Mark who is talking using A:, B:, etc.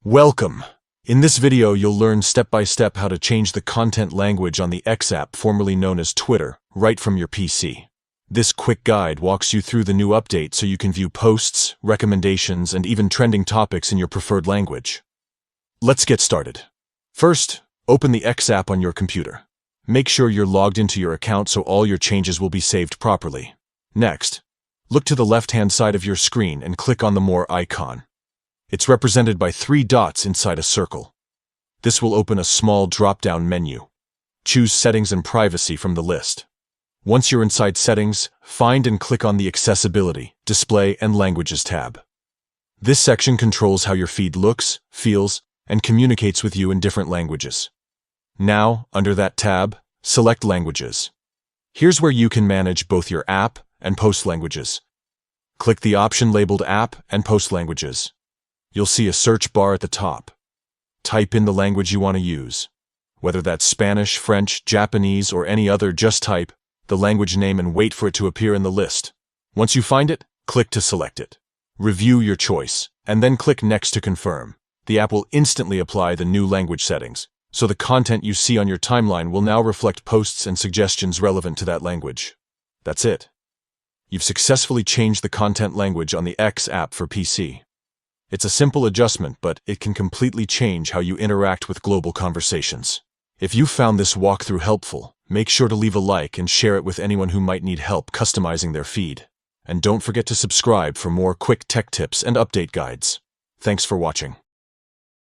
A: Welcome! In this video, you'll learn step-by-step how to change the content language on the X app, formerly known as Twitter, right from your PC. This quick guide walks you through the new update so you can view posts, recommendations, and even trending topics in your preferred language. Let's get started. First, open the X app on your computer. Make sure you're logged into your account so all your changes will be saved properly. Next, look to the left-hand side of your screen and click on the More icon. It's represented by 3 dots inside a circle. This will open a small drop-down menu. Choose Settings and Privacy from the list. Once you're inside Settings, find and click on the Accessibility, Display, and Languages tab. This section controls how your feed looks, feels, and communicates with you in different languages. Now, under that tab, select Languages. Here's where you can manage both your app and post languages. Click the option labeled App and Post Languages. You'll see a search bar at the top. Type in the language you want to use. Whether that's Spanish, French, Japanese, or any other, just type the language name and wait for it to appear in the list. Once you find it, click to select it. Review your choice, and then click Next to confirm. The app will instantly apply the new language settings, so the content you see on your timeline will now reflect posts and suggestions relevant to that language. That's it. You've successfully changed the content language on the X app for PC. It's a simple adjustment, but it can completely change how you interact with global conversations. If you found this walkthrough helpful, make sure to leave a like and share it with anyone who might need help customizing their feed. And don't forget to subscribe for more quick tech tips and update guides. Thanks for watching.